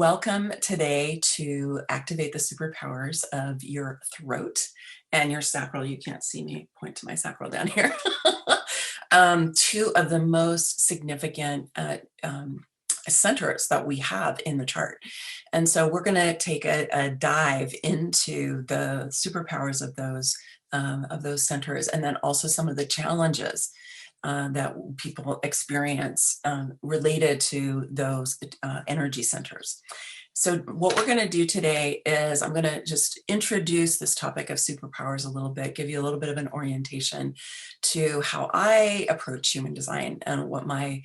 Welcome today to activate the superpowers of your throat and your sacral. You can't see me point to my sacral down here. Two of the most significant centers that we have in the chart. And so we're going to take a dive into the superpowers of those centers, and then also some of the challenges that people experience related to those energy centers. So what we're going to do today is I'm going to just introduce this topic of superpowers a little bit, give you a little bit of an orientation to how I approach human design and what my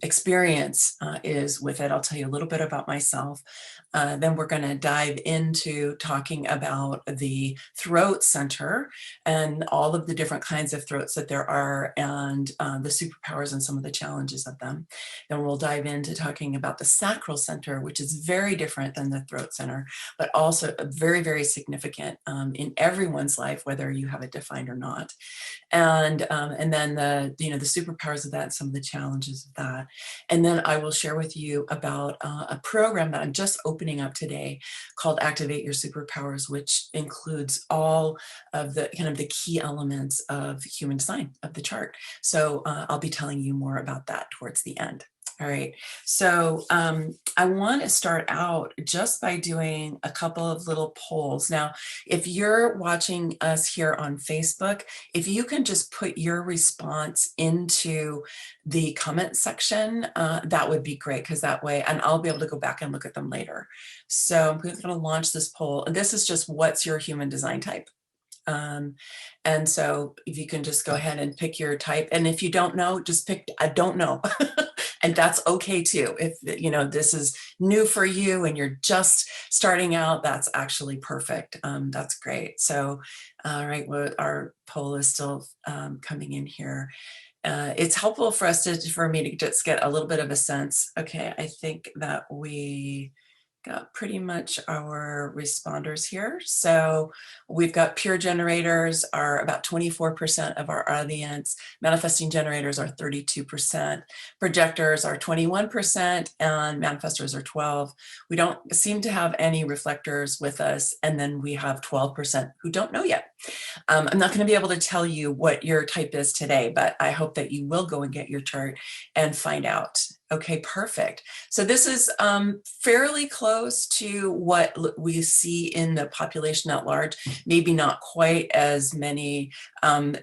experience is with it. I'll tell you a little bit about myself. Then we're going to dive into talking about the throat center and all of the different kinds of throats that there are, and the superpowers and some of the challenges of them. Then we'll dive into talking about the sacral center, which is very different than the throat center, but also very, very significant in everyone's life, whether you have it defined or not. And then the superpowers of that, some of the challenges of that. And then I will share with you about a program that I'm just opening up today called Activate Your Superpowers, which includes all of the kind of the key elements of human design of the chart. So I'll be telling you more about that towards the end. All right, so I want to start out just by doing a couple of little polls. Now, if you're watching us here on Facebook, if you can just put your response into the comment section, that would be great, because that way, and I'll be able to go back and look at them later. So I'm going to launch this poll. This is just, what's your human design type? And so if you can just go ahead and pick your type, and if you don't know, just pick I don't know. And that's okay too. If this is new for you and you're just starting out, that's actually perfect. That's great. So all right, well, our poll is still coming in here. It's helpful for me to just get a little bit of a sense. Okay, I think that we got pretty much our responders here. So we've got pure generators are about 24% of our audience. Manifesting generators are 32%. Projectors are 21%, and manifestors are 12%. We don't seem to have any reflectors with us. And then we have 12% who don't know yet. I'm not going to be able to tell you what your type is today, but I hope that you will go and get your chart and find out. Okay, perfect. So this is fairly close to what we see in the population at large, maybe not quite as many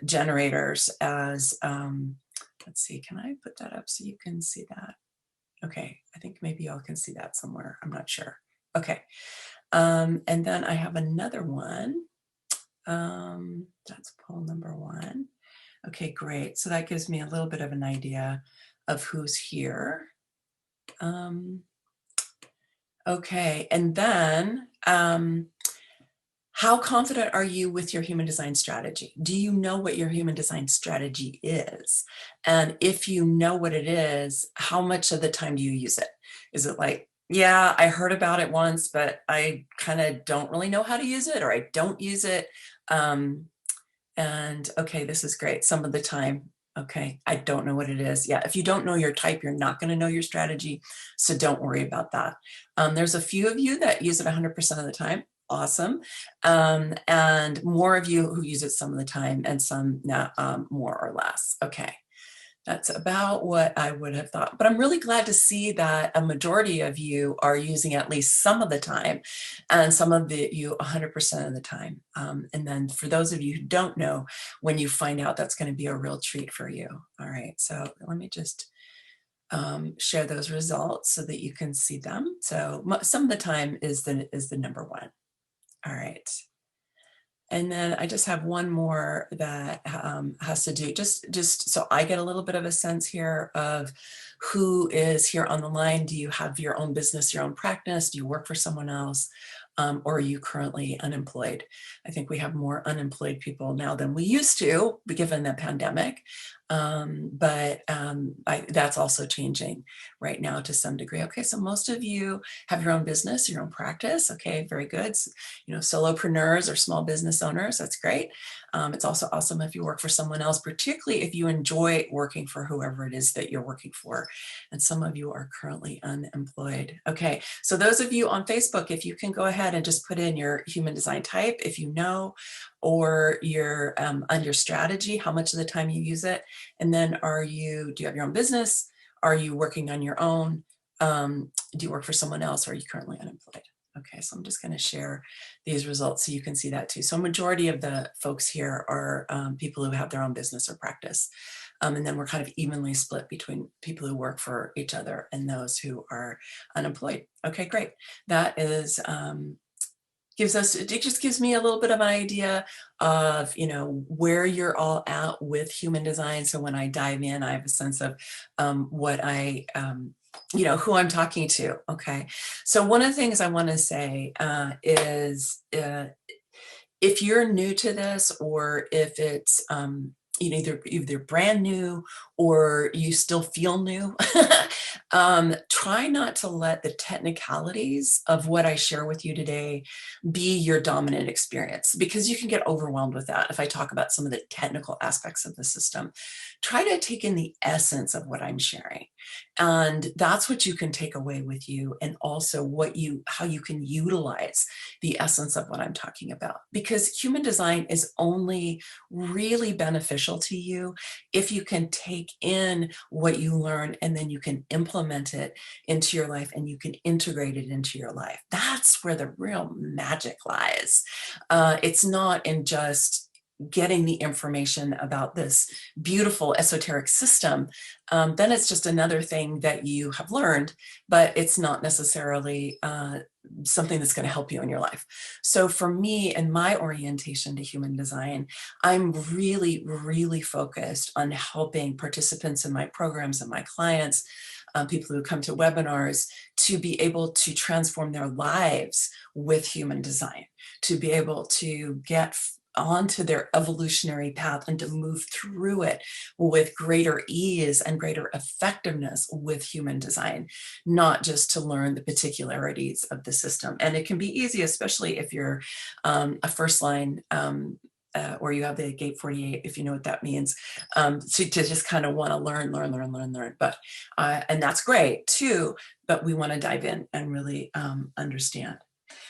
generators as, let's see, can I put that up so you can see that? Okay, I think maybe y'all can see that somewhere. I'm not sure. Okay, and then I have another one. That's poll number 1. Okay, great. So that gives me a little bit of an idea of who's here. Okay, and then how confident are you with your human design strategy? Do you know what your human design strategy is? And if you know what it is, how much of the time do you use it? Is it like, yeah, I heard about it once, but I kind of don't really know how to use it, or I don't use it? And okay, this is great. Some of the time, okay, I don't know what it is. Yeah, if you don't know your type, you're not going to know your strategy. So don't worry about that. There's a few of you that use it 100% of the time. Awesome. And more of you who use it some of the time, and some not, more or less. Okay. That's about what I would have thought. But I'm really glad to see that a majority of you are using at least some of the time, and some of you 100% of the time. And then for those of you who don't know, when you find out, that's going to be a real treat for you. All right, so let me just share those results so that you can see them. So some of the time is the number 1. All right. And then I just have one more that has to do, just so I get a little bit of a sense here of who is here on the line. Do you have your own business, your own practice? Do you work for someone else? Or are you currently unemployed? I think we have more unemployed people now than we used to, given the pandemic. But that's also changing right now to some degree. Okay, so most of you have your own business, your own practice. Okay, very good. Solopreneurs or small business owners, that's great. It's also awesome if you work for someone else, particularly if you enjoy working for whoever it is that you're working for. and some of you are currently unemployed. Okay, so those of you on Facebook, if you can go ahead and just put in your human design type, if you know, or your under strategy, how much of the time you use it, and then do you have your own business? Are you working on your own? Do you work for someone else, or are you currently unemployed? Okay, so I'm just going to share these results so you can see that too. So majority of the folks here are people who have their own business or practice. And then we're kind of evenly split between people who work for each other and those who are unemployed. Okay, great. That is it just gives me a little bit of an idea of, where you're all at with human design. So when I dive in, I have a sense of what who I'm talking to. Okay. So one of the things I want to say is if you're new to this, or if it's either brand new or you still feel new, try not to let the technicalities of what I share with you today be your dominant experience, because you can get overwhelmed with that. If I talk about some of the technical aspects of the system, try to take in the essence of what I'm sharing. And that's what you can take away with you, and also how you can utilize the essence of what I'm talking about. Because human design is only really beneficial to you if you can take in what you learn and then you can implement it into your life and you can integrate it into your life. That's where the real magic lies. It's not in just getting the information about this beautiful esoteric system. Then it's just another thing that you have learned, but it's not necessarily something that's going to help you in your life. So for me and my orientation to human design, I'm really, really focused on helping participants in my programs and my clients, people who come to webinars, to be able to transform their lives with human design, to be able to get onto their evolutionary path and to move through it with greater ease and greater effectiveness with human design, not just to learn the particularities of the system. And it can be easy, especially if you're a first line or you have the gate 48, if you know what that means, to just kind of want to learn. But, and that's great too, but we want to dive in and really understand.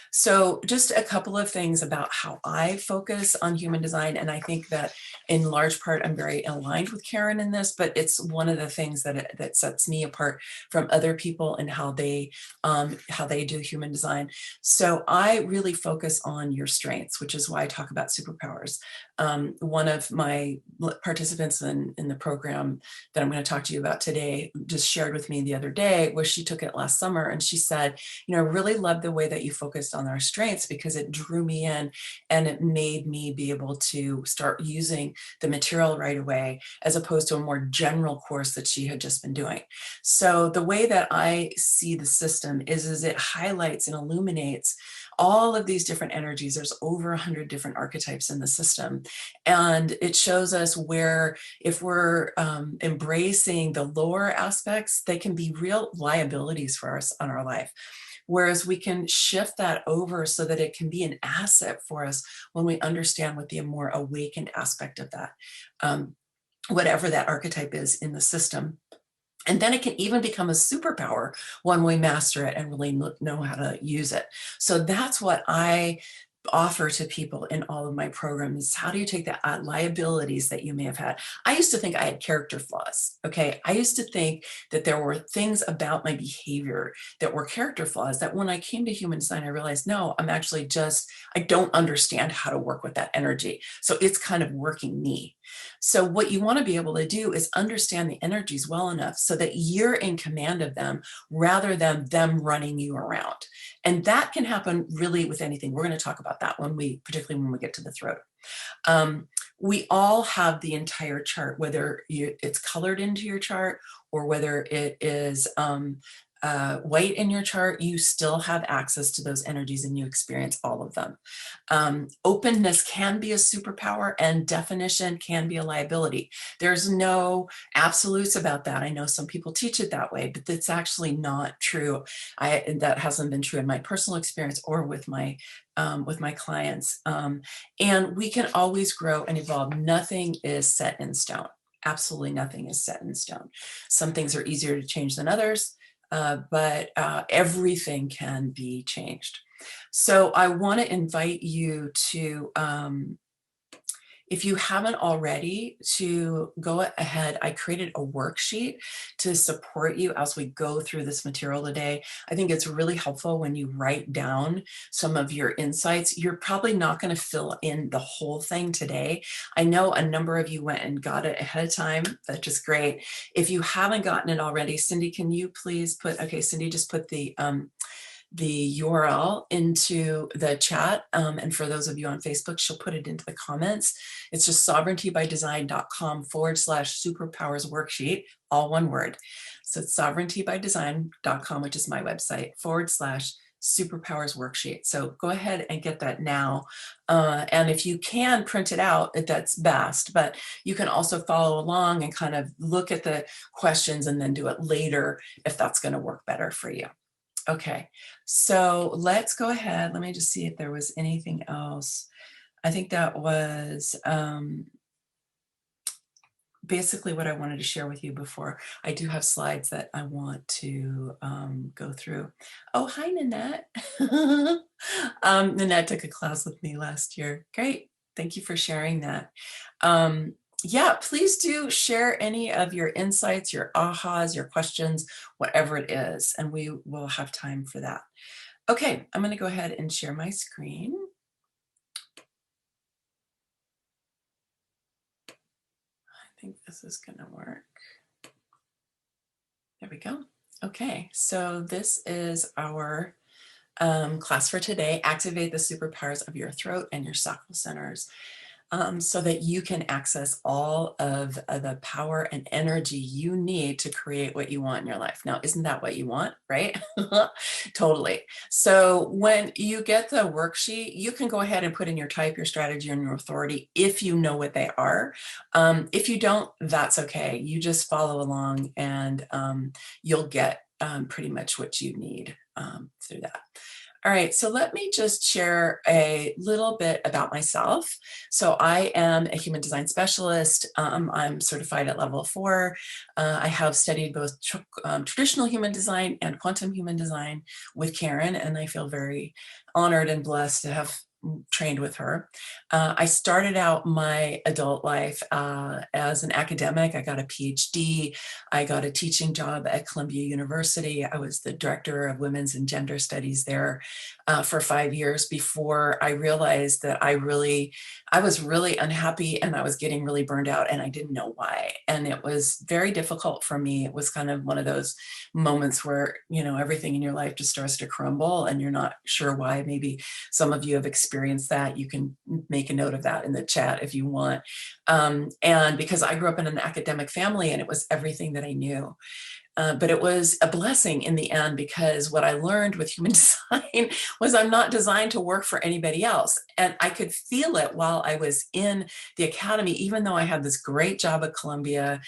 So just a couple of things about how I focus on human design. And I think that in large part, I'm very aligned with Karen in this, but it's one of the things that sets me apart from other people and how they do human design. So I really focus on your strengths, which is why I talk about superpowers. One of my participants in the program that I'm going to talk to you about today just shared with me the other day, where she took it last summer, and she said, I really love the way that you focused on our strengths, because it drew me in and it made me be able to start using the material right away, as opposed to a more general course that she had just been doing. So the way that I see the system is it highlights and illuminates all of these different energies. There's over 100 different archetypes in the system. And it shows us where, if we're embracing the lower aspects, they can be real liabilities for us on our life. Whereas we can shift that over so that it can be an asset for us when we understand what the more awakened aspect of that, whatever that archetype is in the system. And then it can even become a superpower when we master it and really know how to use it. So that's what I offer to people in all of my programs. How do you take the liabilities that you may have had? I used to think I had character flaws. Okay. I used to think that there were things about my behavior that were character flaws, that when I came to human design, I realized, no, I don't understand how to work with that energy. So it's kind of working me. So what you want to be able to do is understand the energies well enough so that you're in command of them, rather than them running you around. And that can happen really with anything. We're going to talk about that particularly when we get to the throat. We all have the entire chart, whether it's colored into your chart or whether it is white in your chart. You still have access to those energies and you experience all of them. Openness can be a superpower, and definition can be a liability. There's no absolutes about that. I know some people teach it that way, but that's actually not true. That hasn't been true in my personal experience or with my clients. And we can always grow and evolve. Nothing is set in stone. Absolutely nothing is set in stone. Some things are easier to change than others, but everything can be changed. So I want to invite you to, if you haven't already, to go ahead. I created a worksheet to support you as we go through this material today. I think it's really helpful when you write down some of your insights. You're probably not going to fill in the whole thing today. I know a number of you went and got it ahead of time, which is great. If you haven't gotten it already, Cindy, can you please put, okay, Cindy just put the URL into the chat. And for those of you on Facebook, she'll put it into the comments. It's just sovereigntybydesign.com/superpowers worksheet, all one word. So it's sovereigntybydesign.com, which is my website, /superpowers worksheet. So go ahead and get that now. And if you can print it out, that's best, but you can also follow along and kind of look at the questions and then do it later if that's going to work better for you. Okay, so let's go ahead. Let me just see if there was anything else. I think that was basically what I wanted to share with you before. I do have slides that I want to go through. Oh, hi, Nanette. Nanette took a class with me last year. Great. Thank you for sharing that. Yeah, please do share any of your insights, your ahas, your questions, whatever it is, and we will have time for that. Okay, I'm going to go ahead and share my screen. I think this is going to work. There we go. Okay, so this is our class for today. Activate the superpowers of your throat and your sacral centers. So that you can access all of the power and energy you need to create what you want in your life. Now, isn't that what you want, right? Totally. So when you get the worksheet, you can go ahead and put in your type, your strategy, and your authority if you know what they are. If you don't, that's okay. You just follow along and you'll get pretty much what you need through that. All right, so let me just share a little bit about myself. So I am a human design specialist. I'm certified at level 4. I have studied both traditional human design and quantum human design with Karen, and I feel very honored and blessed to have trained with her. I started out my adult life as an academic. I got a PhD. I got a teaching job at Columbia University. I was the director of women's and gender studies there for 5 years before I realized that I was really unhappy and I was getting really burned out and I didn't know why. And it was very difficult for me. It was kind of one of those moments where, you know, everything in your life just starts to crumble and you're not sure why. Maybe some of you have experienced that. You can make a note of that in the chat if you want. And because I grew up in an academic family and it was everything that I knew. But it was a blessing in the end because what I learned with human design was I'm not designed to work for anybody else. And I could feel it while I was in the academy, even though I had this great job at Columbia.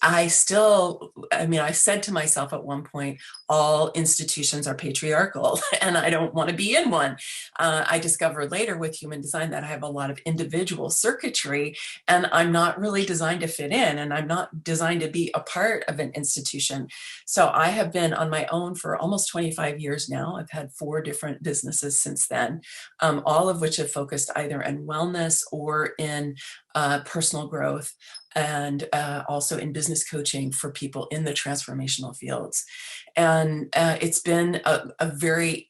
I said to myself at one point, all institutions are patriarchal and I don't want to be in one. I discovered later with human design that I have a lot of individual circuitry and I'm not really designed to fit in and I'm not designed to be a part of an institution. So I have been on my own for almost 25 years now. I've had 4 different businesses since then, all of which have focused either in wellness or in personal growth, and also in business coaching for people in the transformational fields. And it's been a very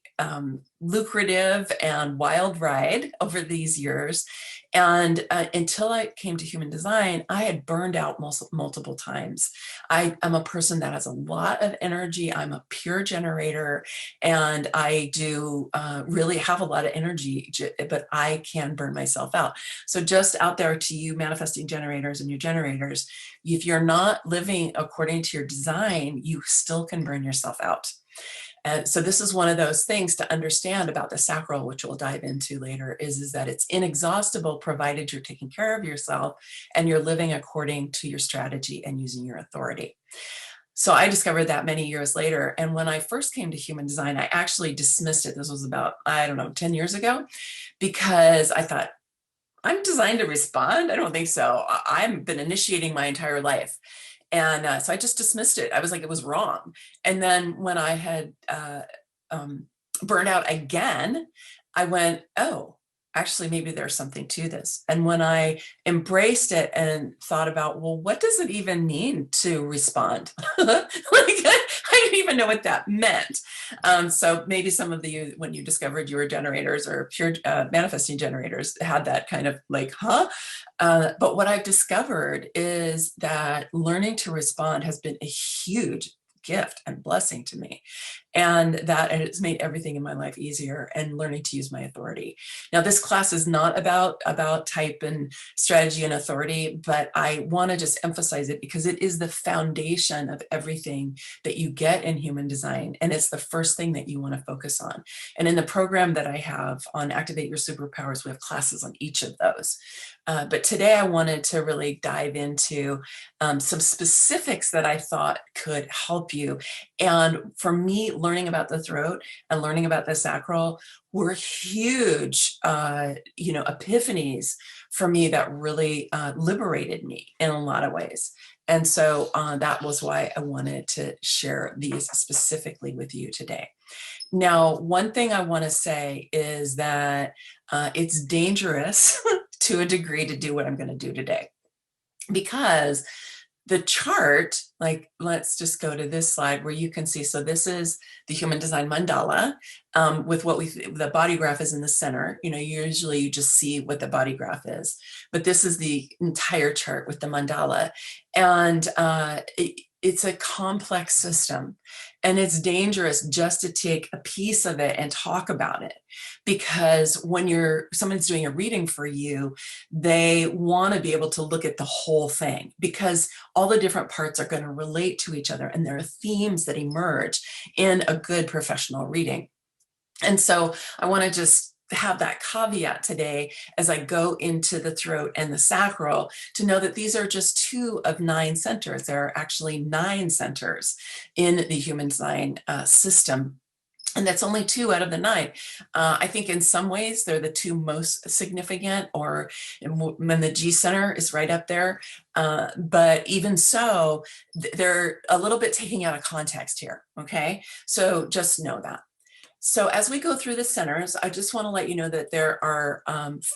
lucrative and wild ride over these years. And until I came to human design, I had burned out multiple times. I am a person that has a lot of energy. I'm a pure generator and I do really have a lot of energy, but I can burn myself out. So just out there to you manifesting generators and your generators, if you're not living according to your design, you still can burn yourself out. And so this is one of those things to understand about the sacral, which we'll dive into later, is that it's inexhaustible provided you're taking care of yourself and you're living according to your strategy and using your authority. So I discovered that many years later. And when I first came to human design, I actually dismissed it. This was about, 10 years ago, because I thought, I'm designed to respond. I don't think so. I've been initiating my entire life. And so I just dismissed it. I was like, it was wrong. And then when I had um, burned out again, I went, oh, actually, maybe there's something to this. And when I embraced it and thought about, well, what does it even mean to respond? Like, I didn't even know what that meant. So maybe some of you, when you discovered you were generators or pure manifesting generators, had that kind of like, huh? But what I've discovered is that learning to respond has been a huge gift and blessing to me, and that it's made everything in my life easier, and learning to use my authority. Now, this class is not about type and strategy and authority, but I want to just emphasize it because it is the foundation of everything that you get in human design, and it's the first thing that you want to focus on. And in the program that I have on Activate Your Superpowers, we have classes on each of those. But today I wanted to really dive into some specifics that I thought could help you. And for me, learning about the throat and learning about the sacral were huge, epiphanies for me that really liberated me in a lot of ways. And so that was why I wanted to share these specifically with you today. Now, one thing I want to say is that it's dangerous to a degree to do what I'm going to do today, because the chart, like, let's just go to this slide where you can see, so this is the human design mandala with the body graph is in the center. Usually you just see what the body graph is, but this is the entire chart with the mandala. And it's a complex system, and it's dangerous just to take a piece of it and talk about it, because when someone's doing a reading for you, they want to be able to look at the whole thing, because all the different parts are going to relate to each other, and there are themes that emerge in a good professional reading. And so I want to just have that caveat today as I go into the throat and the sacral, to know that these are just 2 of 9 centers. There are actually 9 centers in the human design system. And that's only 2 out of the 9. I think in some ways they're the 2 most significant, or when the G center is right up there. But even so, they're a little bit taking out of context here. Okay, so just know that. So as we go through the centers, I just want to let you know that there are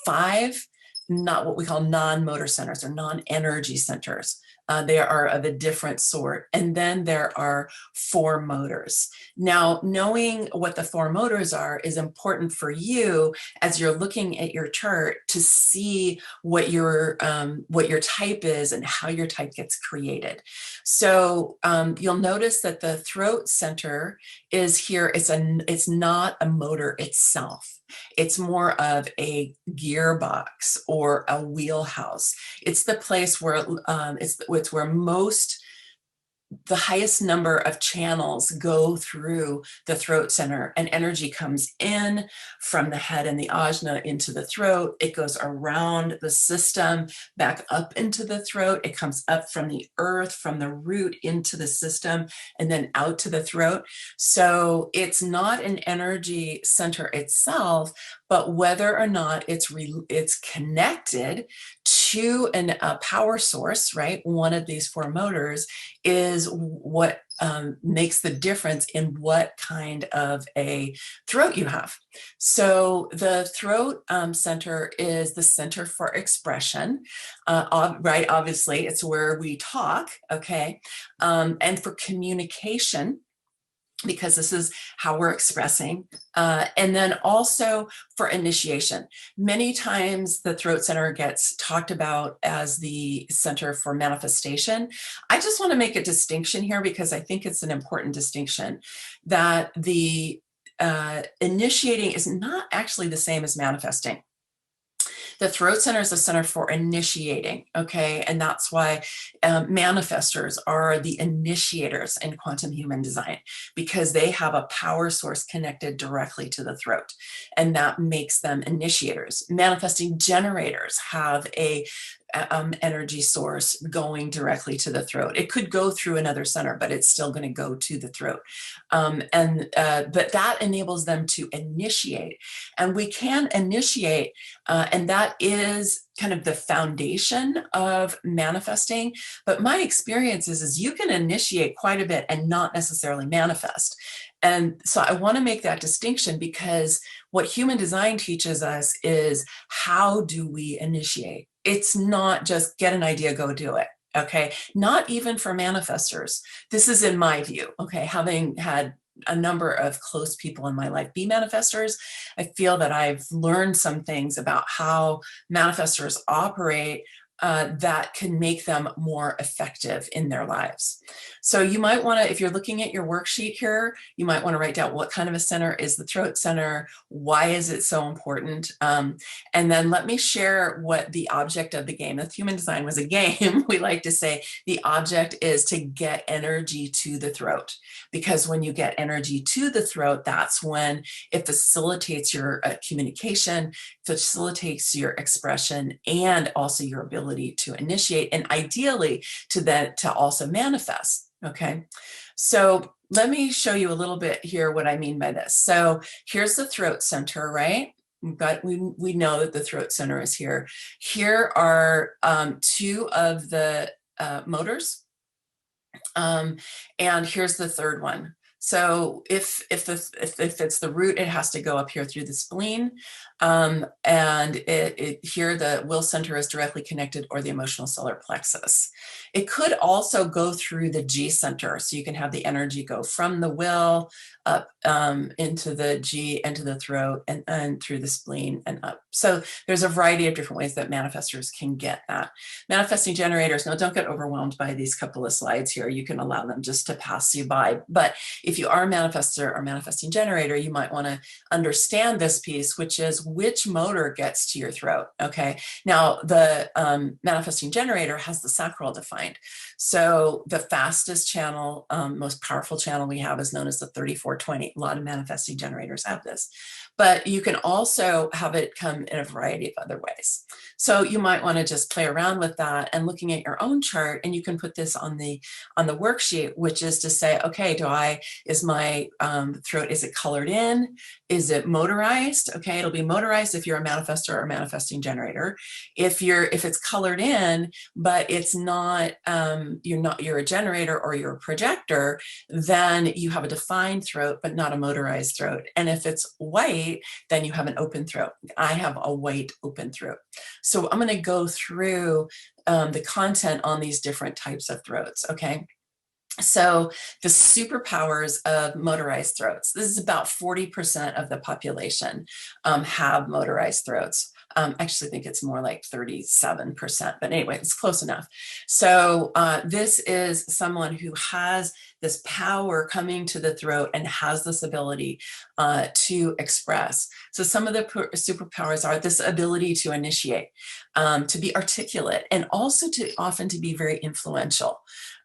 5, not what we call non-motor centers or non-energy centers. They are of a different sort. And then there are 4 motors. Now, knowing what the 4 motors are is important for you as you're looking at your chart to see what your type is and how your type gets created. So you'll notice that the throat center is here. It's not a motor itself. It's more of a gearbox or a wheelhouse. It's the place where it's where the highest number of channels go through the throat center, and energy comes in from the head and the ajna into the throat. It goes around the system, back up into the throat. It comes up from the earth, from the root into the system, and then out to the throat. So it's not an energy center itself, but whether or not it's connected to a power source, right? One of these 4 motors is what makes the difference in what kind of a throat you have. So the throat center is the center for expression, right? Obviously, it's where we talk, okay? And for communication, because this is how we're expressing. And then also for initiation. Many times the throat center gets talked about as the center for manifestation. I just want to make a distinction here, because I think it's an important distinction, that the initiating is not actually the same as manifesting. The throat center is the center for initiating, okay? And that's why manifestors are the initiators in quantum human design, because they have a power source connected directly to the throat, and that makes them initiators. Manifesting generators have a energy source going directly to the throat. It could go through another center, but it's still going to go to the throat. But that enables them to initiate. And we can initiate, and that is kind of the foundation of manifesting. But my experience is you can initiate quite a bit and not necessarily manifest. And so I want to make that distinction, because what human design teaches us is, how do we initiate? It's not just get an idea, go do it. Okay. Not even for manifestors. This is in my view. Okay. Having had a number of close people in my life be manifestors, I feel that I've learned some things about how manifestors operate that can make them more effective in their lives. So you might want to, if you're looking at your worksheet here, you might want to write down what kind of a center is the throat center, why is it so important, and then let me share what the object of the game. If human design was a game, we like to say the object is to get energy to the throat, because when you get energy to the throat, that's when it facilitates your communication, facilitates your expression, and also your ability to initiate, and ideally to also manifest. Okay, so let me show you a little bit here what I mean by this. So here's the throat center, right? We know that the throat center is here. Here are two of the motors, and here's the third one. So if it's the root, it has to go up here through the spleen, and here the will center is directly connected, or the emotional solar plexus. It could also go through the G center, so you can have the energy go from the will up into the G, into the throat, and through the spleen and up. So there's a variety of different ways that manifestors can get that. Manifesting generators, now don't get overwhelmed by these couple of slides here. You can allow them just to pass you by. But if you are a manifestor or manifesting generator, you might want to understand this piece, which is which motor gets to your throat. Okay. Now the manifesting generator has the sacral defined. So the fastest channel, most powerful channel we have is known as the 3420. A lot of manifesting generators have this, but you can also have it come in a variety of other ways. So you might want to just play around with that and looking at your own chart, and you can put this on the worksheet, which is to say, okay, is my throat, is it colored in? Is it motorized? Okay, it'll be motorized if you're a manifestor or manifesting generator. If it's colored in, but it's not, you're a generator or you're a projector, then you have a defined throat, but not a motorized throat. And if it's white, then you have an open throat. I have a white open throat. So I'm going to go through the content on these different types of throats. Okay. So the superpowers of motorized throats, this is about 40% of the population have motorized throats. I actually think it's more like 37%, but anyway, it's close enough. So this is someone who has this power coming to the throat and has this ability to express. So some of the superpowers are this ability to initiate, to be articulate, and also often to be very influential.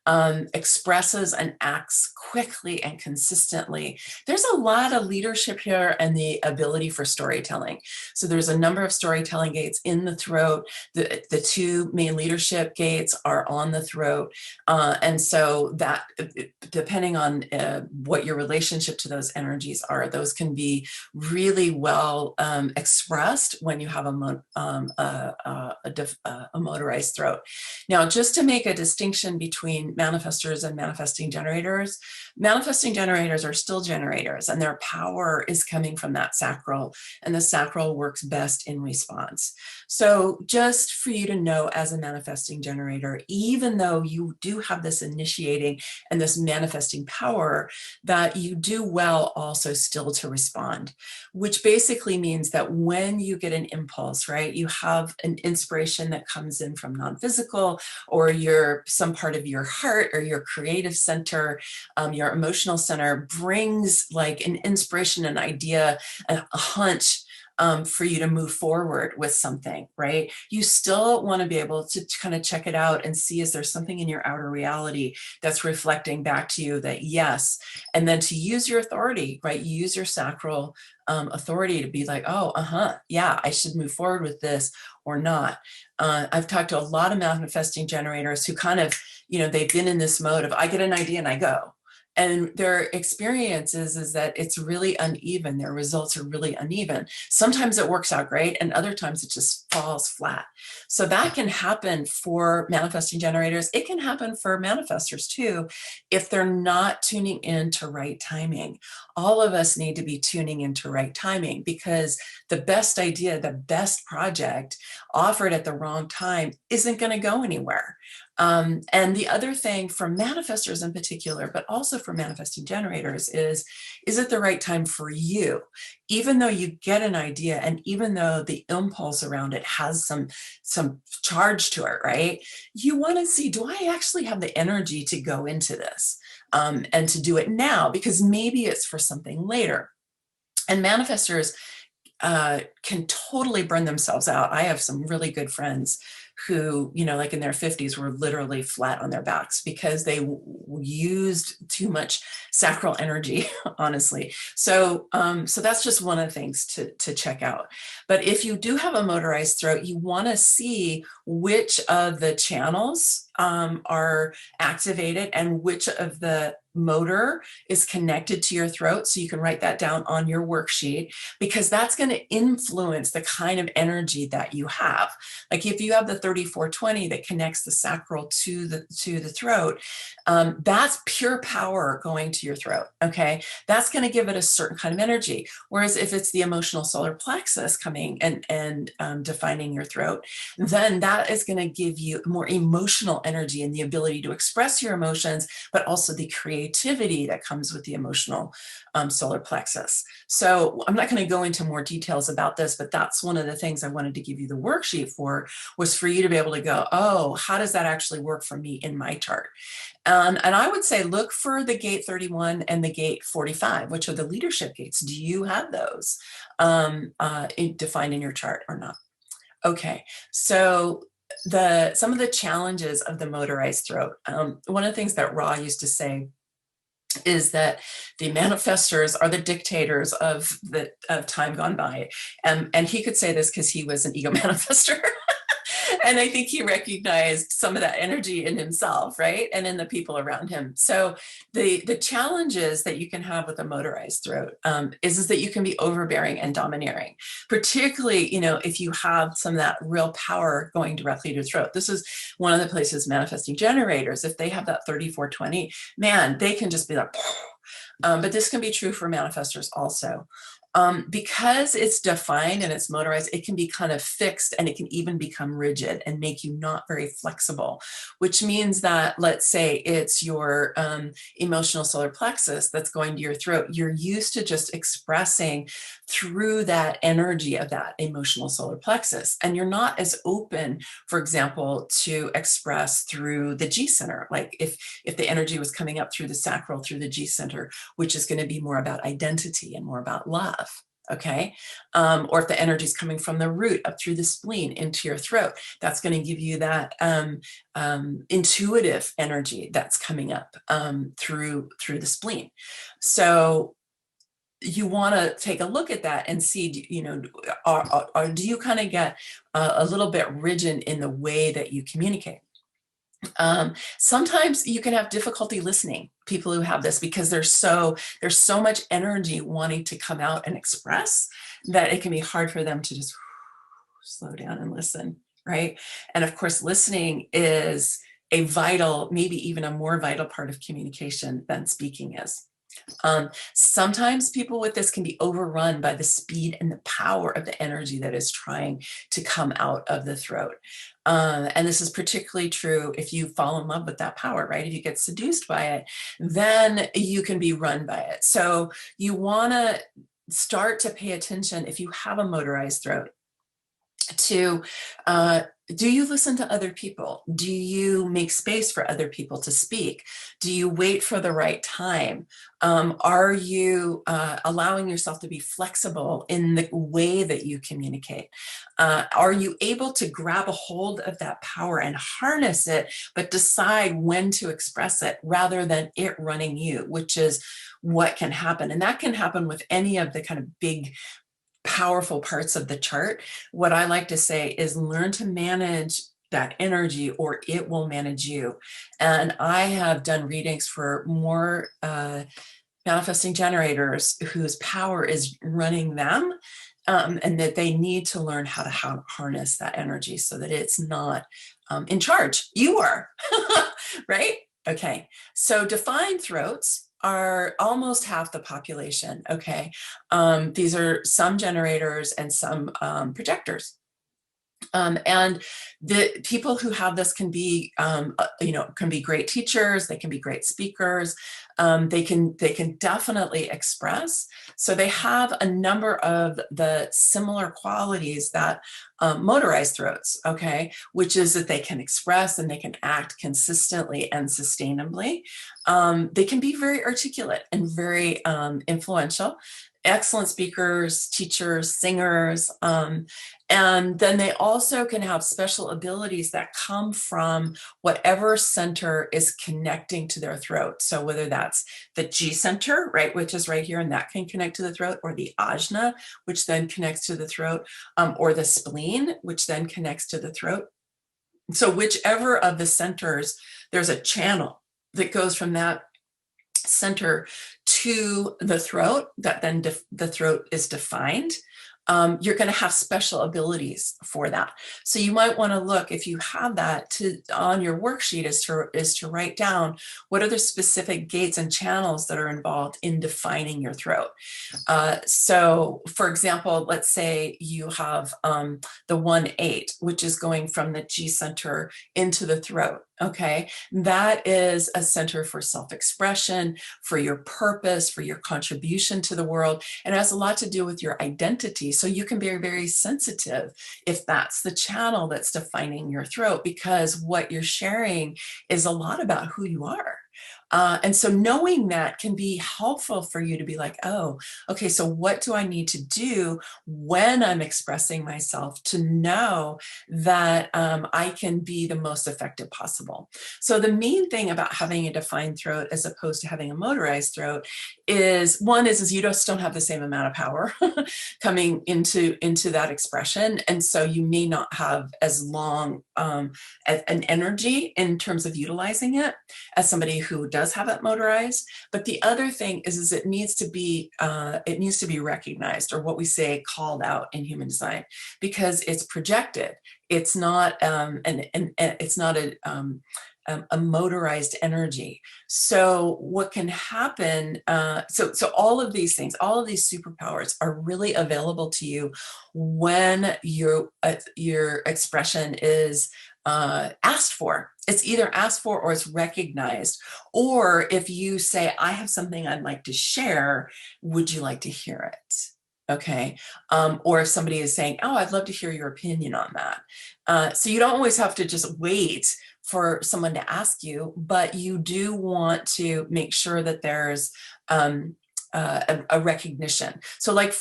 Expresses and acts quickly and consistently. There's a lot of leadership here and the ability for storytelling. So there's a number of storytelling gates in the throat. The two main leadership gates are on the throat. And so that, depending on what your relationship to those energies are, those can be really well expressed when you have a motorized throat. Now, just to make a distinction between manifestors and manifesting generators are still generators, and their power is coming from that sacral, and the sacral works best in response. So just for you to know, as a manifesting generator, even though you do have this initiating and this manifesting power, that you do well also still to respond, which basically means that when you get an impulse, right, you have an inspiration that comes in from non-physical, or some part of your heart or your creative center, your emotional center brings like an inspiration, an idea, a hunch, for you to move forward with something, right? You still want to be able to kind of check it out and see, is there something in your outer reality that's reflecting back to you that yes, and then to use your authority, right? You use your sacral authority to be like, oh, yeah, I should move forward with this or not. I've talked to a lot of manifesting generators who kind of, they've been in this mode of, I get an idea and I go. And their experience is that it's really uneven. Their results are really uneven. Sometimes it works out great, and other times it just falls flat. So that can happen for manifesting generators. It can happen for manifestors too, if they're not tuning into right timing. All of us need to be tuning into right timing, because the best idea, the best project offered at the wrong time isn't going to go anywhere. And the other thing for manifestors in particular, but also for manifesting generators, is it the right time for you? Even though you get an idea, and even though the impulse around it has some charge to it, right? You want to see, do I actually have the energy to go into this and to do it now? Because maybe it's for something later. And manifestors can totally burn themselves out. I have some really good friends who, like in their 50s, were literally flat on their backs because they used too much sacral energy, honestly. So that's just one of the things to check out. But if you do have a motorized throat, you want to see which of the channels are activated and which of the motor is connected to your throat. So you can write that down on your worksheet, because that's going to influence the kind of energy that you have. Like if you have the 3420 that connects the sacral to the throat, that's pure power going to your throat. Okay, that's going to give it a certain kind of energy. Whereas if it's the emotional solar plexus coming and defining your throat, then that is going to give you more emotional energy and the ability to express your emotions, but also the creativity that comes with the emotional solar plexus. So I'm not going to go into more details about this, but that's one of the things I wanted to give you the worksheet for, was for you to be able to go, oh, how does that actually work for me in my chart? And I would say look for the gate 31 and the gate 45, which are the leadership gates. Do you have those defined in your chart or not? Okay, so some of the challenges of the motorized throat. One of the things that Ra used to say is that the manifestors are the dictators of time gone by. And he could say this because he was an ego manifester. And I think he recognized some of that energy in himself, right? And in the people around him. So the challenges that you can have with a motorized throat is that you can be overbearing and domineering, particularly, if you have some of that real power going directly to your throat. This is one of the places manifesting generators, if they have that 3420, man, they can just be like, but this can be true for manifestors also. Because it's defined and it's motorized, it can be kind of fixed, and it can even become rigid and make you not very flexible, which means that, let's say it's your emotional solar plexus that's going to your throat. You're used to just expressing through that energy of that emotional solar plexus. And you're not as open, for example, to express through the G center. Like if the energy was coming up through the sacral, through the G center, which is going to be more about identity and more about love. Okay. Or if the energy is coming from the root up through the spleen into your throat, that's going to give you that intuitive energy that's coming up through the spleen. So you want to take a look at that and see, do you kind of get a little bit rigid in the way that you communicate? Sometimes you can have difficulty listening, people who have this, because there's so much energy wanting to come out and express, that it can be hard for them to just slow down and listen, right? And of course, listening is a vital, maybe even a more vital part of communication than speaking is. Sometimes people with this can be overrun by the speed and the power of the energy that is trying to come out of the throat. And this is particularly true if you fall in love with that power, right? If you get seduced by it, then you can be run by it. So you want to start to pay attention, if you have a motorized throat, to Do you listen to other people? Do you make space for other people to speak? Do you wait for the right time? Are you allowing yourself to be flexible in the way that you communicate? Are you able to grab a hold of that power and harness it, but decide when to express it rather than it running you, which is what can happen. And that can happen with any of the kind of big powerful parts of the chart. What I like to say is learn to manage that energy or it will manage you. And I have done readings for more manifesting generators whose power is running them, and that they need to learn how to harness that energy so that it's not in charge. You are, right? Okay, so defined throats are almost half the population, okay? These are some generators and some projectors. And the people who have this can be, can be great teachers. They can be great speakers. They can definitely express. So they have a number of the similar qualities that motorized throats, okay, which is that they can express and they can act consistently and sustainably. They can be very articulate and very influential. Excellent speakers, teachers, singers, and then they also can have special abilities that come from whatever center is connecting to their throat. So whether that's the G center, right, which is right here, and that can connect to the throat, or the ajna, which then connects to the throat, or the spleen, which then connects to the throat. So whichever of the centers, there's a channel that goes from that center to the throat, that then the throat is defined. You're going to have special abilities for that. So you might want to look, if you have that on your worksheet, is to write down what are the specific gates and channels that are involved in defining your throat. So for example, let's say you have the 1-8, which is going from the G center into the throat. Okay, that is a center for self-expression, for your purpose, for your contribution to the world, and it has a lot to do with your identity. So you can be very sensitive if that's the channel that's defining your throat, because what you're sharing is a lot about who you are. And so knowing that can be helpful for you to be like, oh, okay, so what do I need to do when I'm expressing myself to know that I can be the most effective possible? So the main thing about having a defined throat as opposed to having a motorized throat is, one is you just don't have the same amount of power coming into that expression. And so you may not have as long an energy in terms of utilizing it as somebody who does have it motorized. But the other thing is it needs to be recognized, or what we say called out in human design, because it's projected. It's not it's not a motorized energy. So what can happen, so all of these things, all of these superpowers are really available to you when your expression is asked for. It's either asked for or it's recognized. Or if you say, I have something I'd like to share, would you like to hear it? Okay. Or if somebody is saying, oh, I'd love to hear your opinion on that. So you don't always have to just wait for someone to ask you, but you do want to make sure that there's a recognition. So like,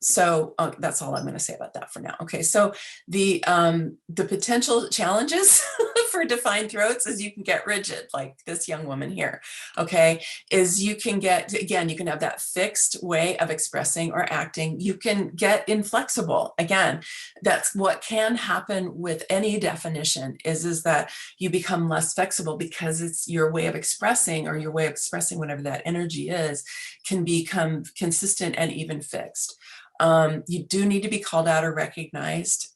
so that's all I'm going to say about that for now. Okay, so the potential challenges for defined throats is you can get rigid, like this young woman here, okay, is you can get, again, you can have that fixed way of expressing or acting. You can get inflexible. Again, that's what can happen with any definition is that you become less flexible because it's your way of expressing, or your way of expressing whatever that energy is, can become consistent and even fixed. You do need to be called out or recognized.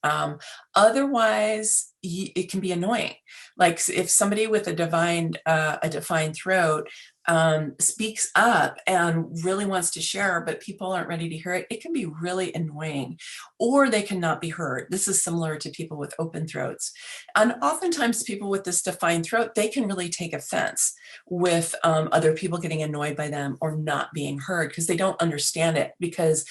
Otherwise, it can be annoying. Like if somebody with a defined throat speaks up and really wants to share, but people aren't ready to hear it, it can be really annoying, or they cannot be heard. This is similar to people with open throats. And oftentimes people with this defined throat, they can really take offense with other people getting annoyed by them or not being heard, because they don't understand it, because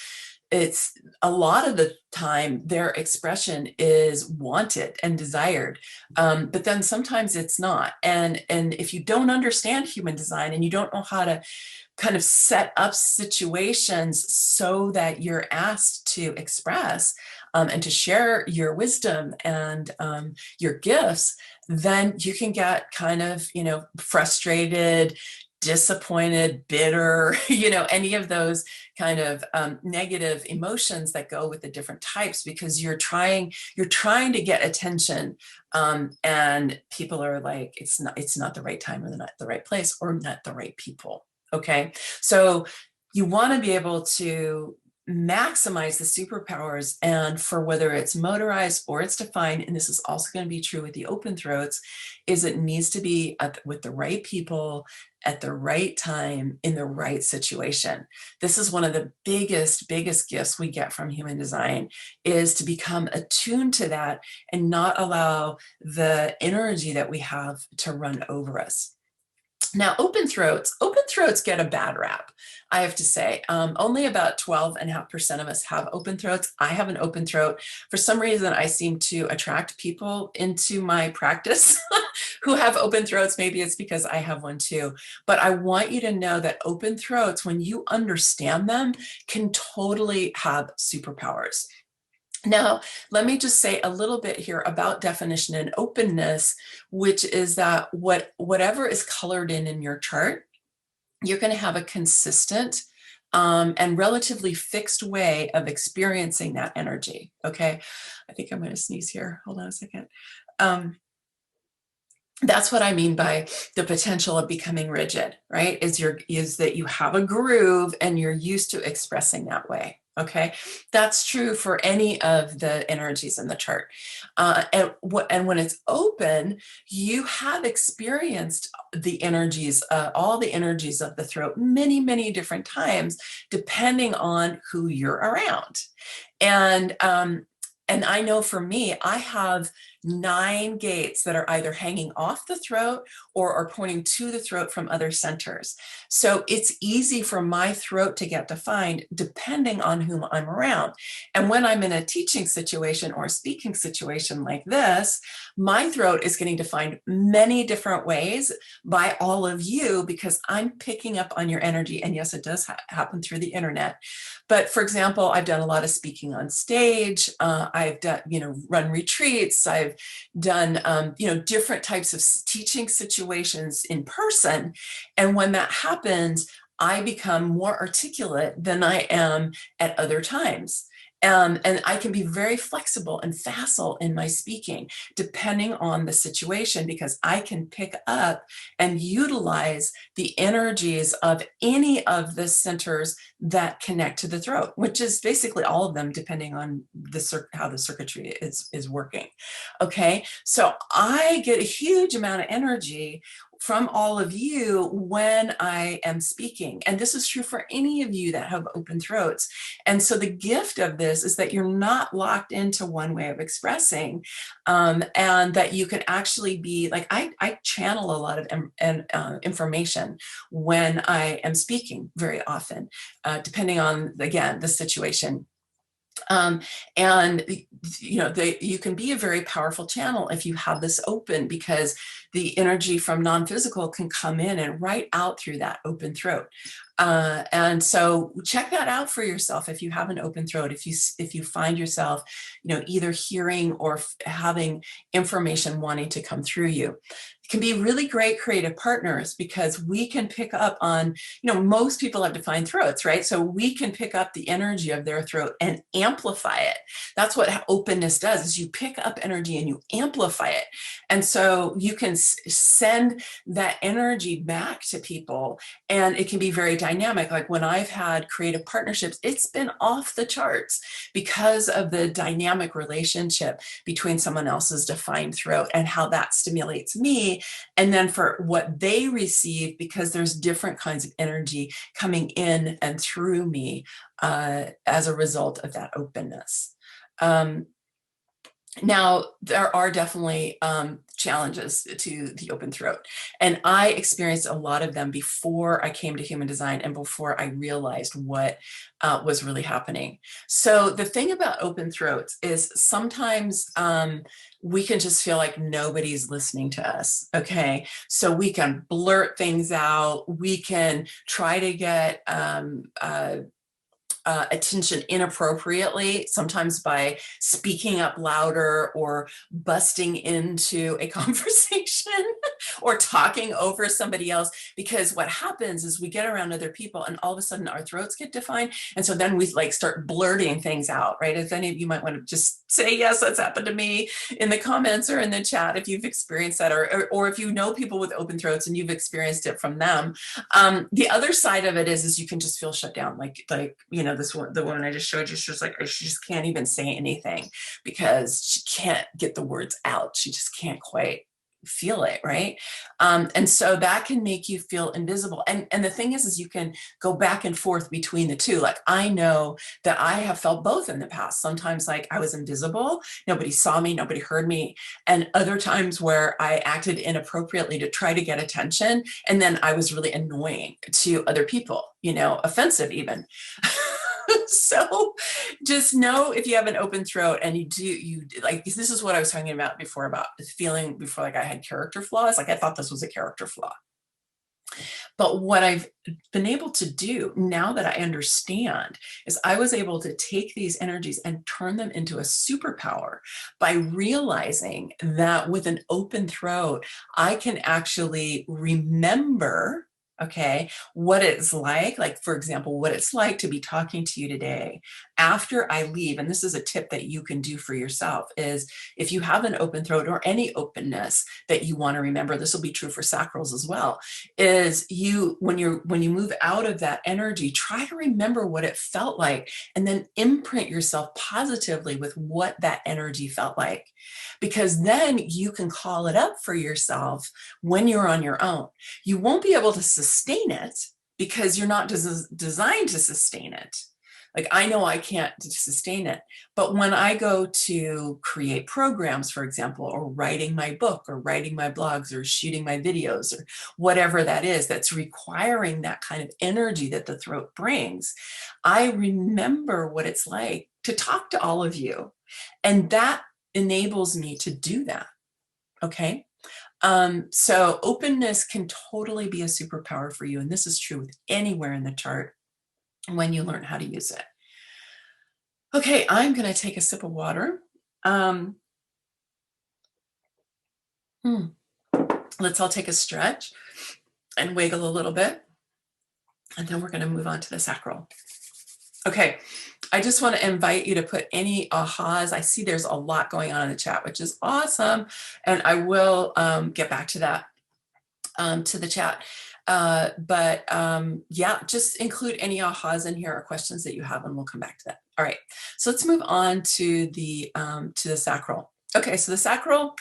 it's a lot of the time their expression is wanted and desired, but then sometimes it's not. And if you don't understand human design and you don't know how to kind of set up situations so that you're asked to express and to share your wisdom and your gifts, then you can get kind of, frustrated, disappointed, bitter, any of those kind of negative emotions that go with the different types, because you're trying to get attention, and people are like, it's not the right time, or not the right place, or not the right people. Okay, so you want to be able to maximize the superpowers, and for whether it's motorized or it's defined, and this is also going to be true with the open throats, is it needs to be with the right people at the right time in the right situation. This is one of the biggest gifts we get from human design, is to become attuned to that and not allow the energy that we have to run over us. Now, open throats get a bad rap, I have to say. Only about 12.5% of us have open throats. I have an open throat. For some reason, I seem to attract people into my practice who have open throats. Maybe it's because I have one too. But I want you to know that open throats, when you understand them, can totally have superpowers. Now, let me just say a little bit here about definition and openness, which is that whatever is colored in your chart, you're going to have a consistent and relatively fixed way of experiencing that energy. Okay, I think I'm going to sneeze here. Hold on a second. That's what I mean by the potential of becoming rigid, right? Is that you have a groove and you're used to expressing that way. Okay, that's true for any of the energies in the chart. And when it's open, you have experienced the energies, all the energies of the throat many different times, depending on who you're around. And I know for me, I have 9 gates that are either hanging off the throat or are pointing to the throat from other centers. So it's easy for my throat to get defined depending on whom I'm around. And when I'm in a teaching situation or a speaking situation like this, my throat is getting defined many different ways by all of you, because I'm picking up on your energy. And yes, it does happen through the internet. But for example, I've done a lot of speaking on stage. I've done, run retreats. I've done, different types of teaching situations in person. And when that happens, I become more articulate than I am at other times. And I can be very flexible and facile in my speaking, depending on the situation, because I can pick up and utilize the energies of any of the centers that connect to the throat, which is basically all of them, depending on how the circuitry is working. Okay, so I get a huge amount of energy from all of you when I am speaking. And this is true for any of you that have open throats. And so the gift of this is that you're not locked into one way of expressing, and that you can actually be like, I channel a lot of information when I am speaking very often, depending on, again, the situation. And you can be a very powerful channel if you have this open, because the energy from non-physical can come in and right out through that open throat. And so check that out for yourself. If you have an open throat, if you find yourself, either hearing or having information wanting to come through you, can be really great creative partners, because we can pick up on, most people have defined throats, right? So we can pick up the energy of their throat and amplify it. That's what openness does, is you pick up energy and you amplify it. And so you can send that energy back to people, and it can be very dynamic. Like when I've had creative partnerships, it's been off the charts because of the dynamic relationship between someone else's defined throat and how that stimulates me, and then for what they receive, because there's different kinds of energy coming in and through me as a result of that openness. Now, there are definitely challenges to the open throat, and I experienced a lot of them before I came to human design and before I realized what was really happening. So the thing about open throats is sometimes we can just feel like nobody's listening to us, okay? So we can blurt things out, we can try to get attention inappropriately, sometimes by speaking up louder or busting into a conversation or talking over somebody else. Because what happens is we get around other people and all of a sudden our throats get defined. And so then we like start blurting things out, right? If any of you might want to just say, yes, that's happened to me in the comments or in the chat if you've experienced that, or if you know people with open throats and you've experienced it from them. The other side of it is you can just feel shut down. Like, you know, this one, the woman I just showed you, she's like, she just can't even say anything because she can't get the words out. She just can't quite feel it, right? And so that can make you feel invisible. And the thing is you can go back and forth between the two. Like, I know that I have felt both in the past. Sometimes like I was invisible, nobody saw me, nobody heard me. And other times where I acted inappropriately to try to get attention. And then I was really annoying to other people, you know, offensive even. So just know if you have an open throat and you like, this is what I was talking about before, about feeling before like I had character flaws. Like I thought this was a character flaw. But what I've been able to do now that I understand is I was able to take these energies and turn them into a superpower by realizing that with an open throat, I can actually remember, okay, what it's like for example, what it's like to be talking to you today after I leave. And this is a tip that you can do for yourself, is if you have an open throat or any openness that you want to remember, this will be true for sacrals as well, is when you move out of that energy, try to remember what it felt like and then imprint yourself positively with what that energy felt like, because then you can call it up for yourself when you're on your own. You won't be able to sustain it because you're not designed to sustain it. Like, I know I can't sustain it, but when I go to create programs, for example, or writing my book or writing my blogs or shooting my videos or whatever that is, that's requiring that kind of energy that the throat brings, I remember what it's like to talk to all of you. And that enables me to do that. Okay. So openness can totally be a superpower for you. And this is true with anywhere in the chart when you learn how to use it. Okay, I'm going to take a sip of water. Let's all take a stretch and wiggle a little bit. And then we're going to move on to the sacral. Okay, I just want to invite you to put any ahas. I see there's a lot going on in the chat, which is awesome. And I will get back to that, to the chat. Yeah, just include any ahas in here or questions that you have, and we'll come back to that. All right, so let's move on to the sacral. Okay, so the sacral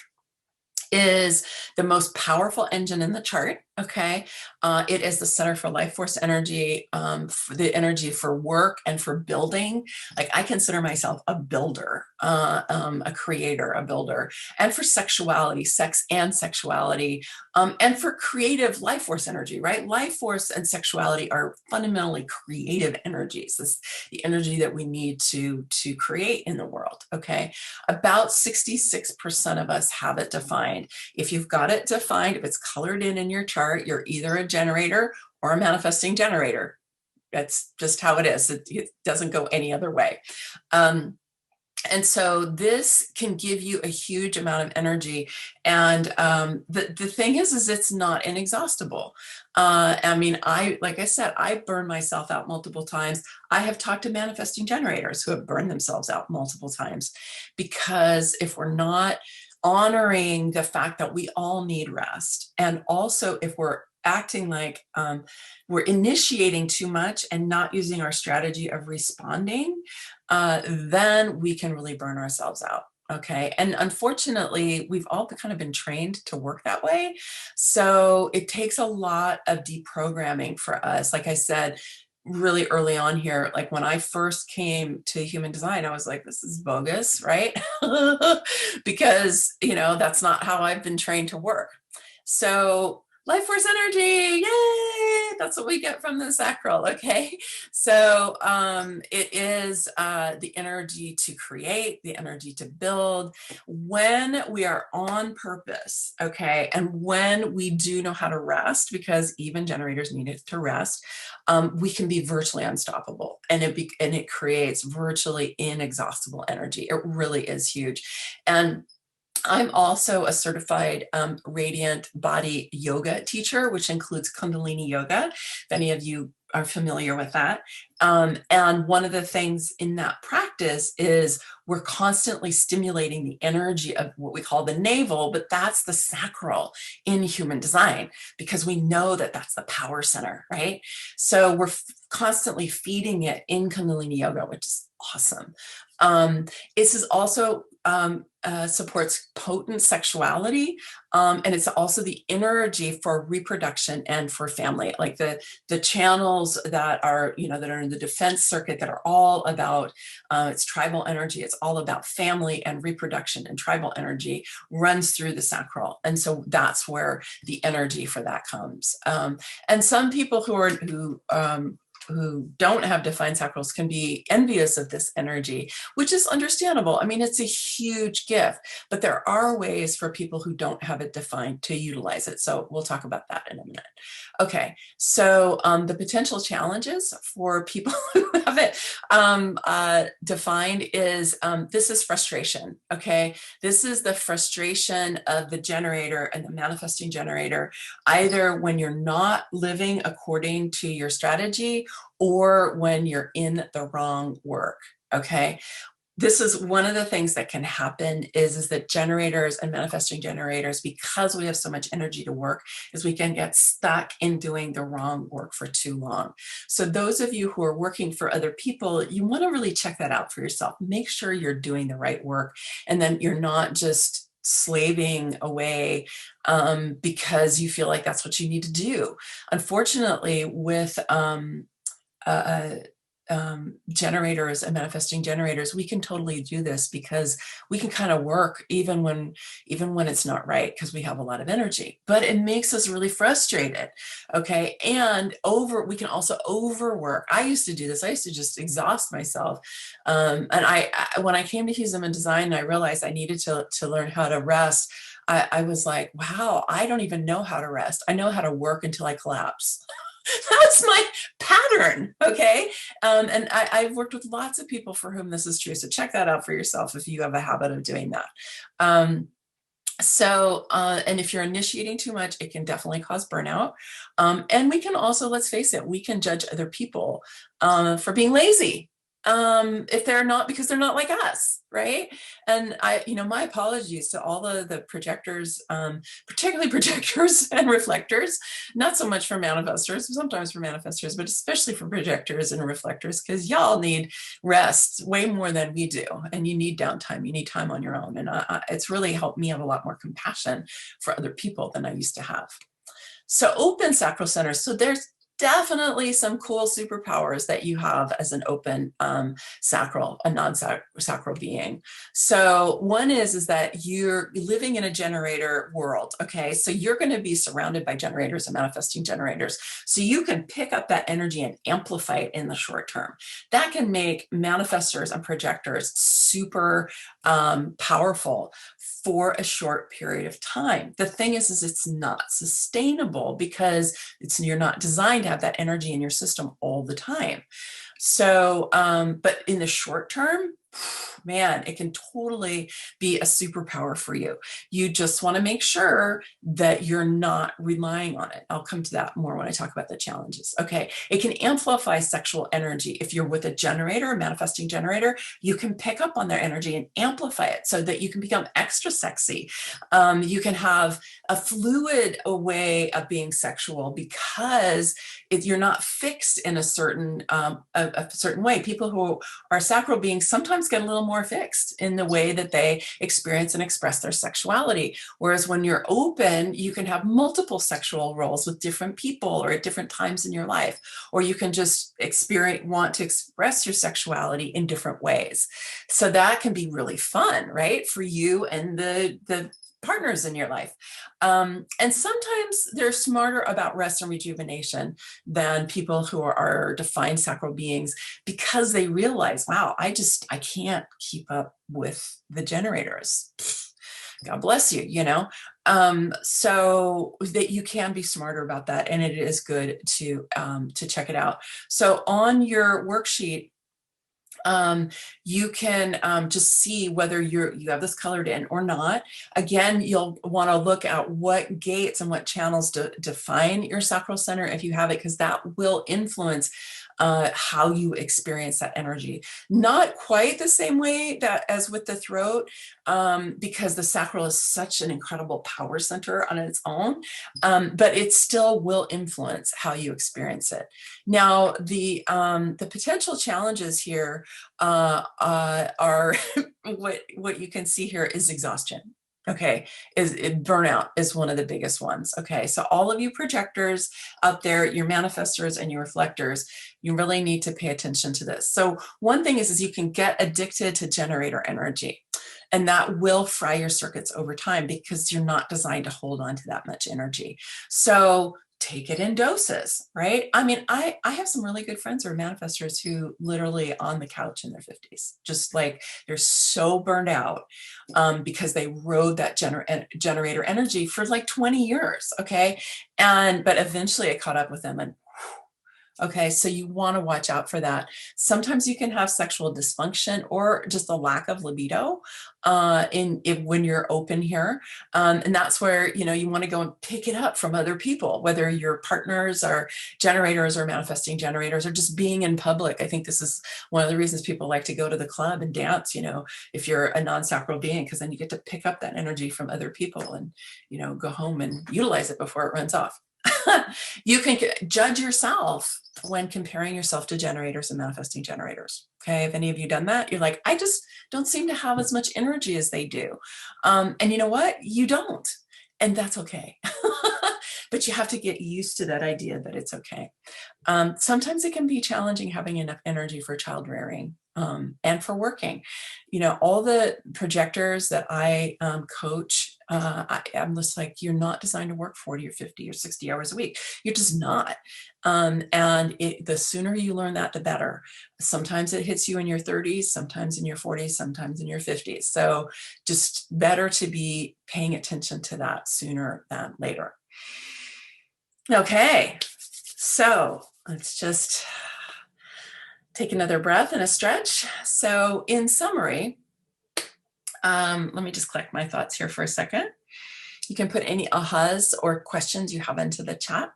is the most powerful engine in the chart. Okay, it is the center for life force energy, for the energy for work and for building. Like, I consider myself a builder, a creator, a builder, and for sexuality, sex and sexuality, and for creative life force energy, right? Life force and sexuality are fundamentally creative energies. This is the energy that we need to create in the world. Okay, about 66% of us have it defined. If you've got it defined, if it's colored in your chart, you're either a generator or a manifesting generator. That's just how it is. It doesn't go any other way. And so this can give you a huge amount of energy. And the thing is it's not inexhaustible. I mean, like I said, I burn myself out multiple times. I have talked to manifesting generators who have burned themselves out multiple times, because if we're not honoring the fact that we all need rest, and also if we're acting like we're initiating too much and not using our strategy of responding, then we can really burn ourselves out. Okay. And unfortunately, we've all kind of been trained to work that way. So it takes a lot of deprogramming for us. Like I said, really early on here, like when I first came to human design, I was like, this is bogus, right? Because, you know, that's not how I've been trained to work. So life force energy, yay! That's what we get from the sacral, okay? So it is the energy to create, the energy to build, when we are on purpose, okay? And when we do know how to rest, because even generators need it to rest, we can be virtually unstoppable, and it creates virtually inexhaustible energy. It really is huge. And I'm also a certified radiant body yoga teacher, which includes Kundalini yoga, if any of you are familiar with that. And one of the things in that practice is we're constantly stimulating the energy of what we call the navel, but that's the sacral in human design, because we know that that's the power center, right? So we're constantly feeding it in Kundalini yoga, which is awesome. This is also supports potent sexuality, and it's also the energy for reproduction and for family, like the channels that are, you know, that are in the defense circuit, that are all about it's tribal energy. It's all about family and reproduction, and tribal energy runs through the sacral, and so that's where the energy for that comes. And some people who don't have defined sacrals can be envious of this energy, which is understandable. I mean, it's a huge gift, but there are ways for people who don't have it defined to utilize it. So we'll talk about that in a minute. Okay, so the potential challenges for people who have it defined is this is frustration, okay? This is the frustration of the generator and the manifesting generator, either when you're not living according to your strategy or when you're in the wrong work, okay? This is one of the things that can happen is that generators and manifesting generators, because we have so much energy to work, is we can get stuck in doing the wrong work for too long. So those of you who are working for other people, you want to really check that out for yourself. Make sure you're doing the right work, and then you're not just slaving away because you feel like that's what you need to do. Unfortunately, with generators and manifesting generators, we can totally do this because we can kind of work even when it's not right, because we have a lot of energy, but it makes us really frustrated, okay? And we can also overwork. I used to do this. I used to just exhaust myself, and I when I came to human design, I realized I needed to learn how to rest. I was like, wow, I don't even know how to rest. I know how to work until I collapse. That's my pattern, okay? And I've worked with lots of people for whom this is true. So check that out for yourself if you have a habit of doing that. And if you're initiating too much, it can definitely cause burnout. And we can also, let's face it, we can judge other people for being lazy. If they're not, because they're not like us, right? And my apologies to all the projectors, particularly projectors and reflectors, not so much for manifestors, sometimes for manifestors, but especially for projectors and reflectors, because y'all need rest way more than we do. And you need downtime, you need time on your own. And it's really helped me have a lot more compassion for other people than I used to have. So open sacral centers. So there's definitely some cool superpowers that you have as an open sacral, a non-sacral being. So one is that you're living in a generator world, okay? So you're going to be surrounded by generators and manifesting generators. So you can pick up that energy and amplify it in the short term. That can make manifestors and projectors super powerful for a short period of time. The thing is it's not sustainable, because you're not designed to have that energy in your system all the time. So, but in the short term, man, it can totally be a superpower for you. You just want to make sure that you're not relying on it. I'll come to that more when I talk about the challenges. Okay. It can amplify sexual energy. If you're with a generator, a manifesting generator, you can pick up on their energy and amplify it so that you can become extra sexy. You can have a fluid way of being sexual, because you're not fixed in a certain way. People who are sacral beings sometimes sometimes get a little more fixed in the way that they experience and express their sexuality. Whereas when you're open, you can have multiple sexual roles with different people or at different times in your life, or you can just want to express your sexuality in different ways. So that can be really fun, right? For you and the partners in your life. And sometimes they're smarter about rest and rejuvenation than people who are defined sacral beings, because they realize, wow, I can't keep up with the generators. God bless you, so that you can be smarter about that. And it is good to check it out. So on your worksheet, you can just see whether you have this colored in or not. Again, you'll want to look at what gates and what channels define your sacral center if you have it, because that will influence how you experience that energy. Not quite the same way as with the throat, because the sacral is such an incredible power center on its own, but it still will influence how you experience it. Now, the potential challenges here are what you can see here is exhaustion. Okay, burnout is one of the biggest ones. Okay, so all of you projectors out there, your manifestors and your reflectors, you really need to pay attention to this. So one thing is you can get addicted to generator energy, and that will fry your circuits over time because you're not designed to hold on to that much energy. So take it in doses, right? I mean, I have some really good friends who are manifestors who literally on the couch in their 50s, just like they're so burned out because they rode that generator energy for like 20 years, okay? But eventually it caught up with them, and okay, so you want to watch out for that. Sometimes you can have sexual dysfunction or just a lack of libido when you're open here. And that's where, you want to go and pick it up from other people, whether your partners are generators or manifesting generators or just being in public. I think this is one of the reasons people like to go to the club and dance, if you're a non-sacral being, because then you get to pick up that energy from other people and, go home and utilize it before it runs off. You can judge yourself when comparing yourself to generators and manifesting generators. Okay, if any of you done that, you're like, I just don't seem to have as much energy as they do. And you know what? You don't. And that's okay. But you have to get used to that idea that it's okay. Sometimes it can be challenging having enough energy for child rearing and for working. All the projectors that I coach, I'm just like, you're not designed to work 40 or 50 or 60 hours a week. You're just not. And the sooner you learn that, the better. Sometimes it hits you in your 30s, sometimes in your 40s, sometimes in your 50s. So just better to be paying attention to that sooner than later. Okay, so let's just take another breath and a stretch. So in summary, let me just collect my thoughts here for a second. You can put any ahas or questions you have into the chat.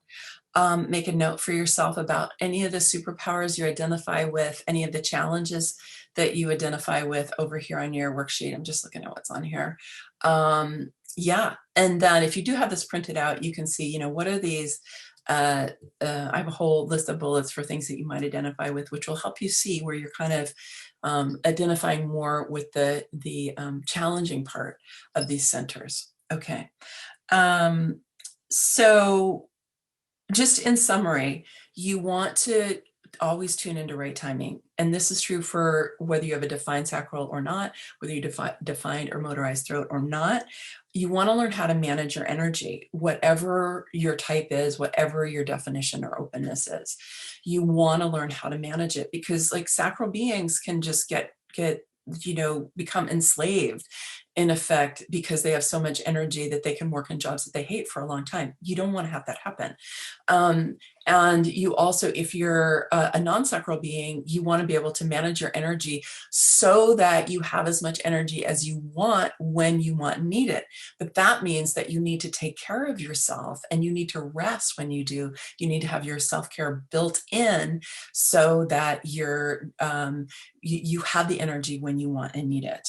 Make a note for yourself about any of the superpowers you identify with, any of the challenges that you identify with over here on your worksheet. I'm just looking at what's on here. Yeah, and then if you do have this printed out, you can see, what are these? I have a whole list of bullets for things that you might identify with, which will help you see where you're kind of identifying more with the challenging part of these centers. Okay, so just in summary, you want to always tune into right timing. And this is true for whether you have a defined sacral or not, whether you defined or motorized throat or not. You want to learn how to manage your energy, whatever your type is, whatever your definition or openness is. You want to learn how to manage it, because like sacral beings can just get become enslaved in effect because they have so much energy that they can work in jobs that they hate for a long time. You don't want to have that happen. And you also, if you're a non-sacral being, you want to be able to manage your energy so that you have as much energy as you want when you want and need it. But that means that you need to take care of yourself and you need to rest when you do. You need to have your self-care built in so that you have the energy when you want and need it.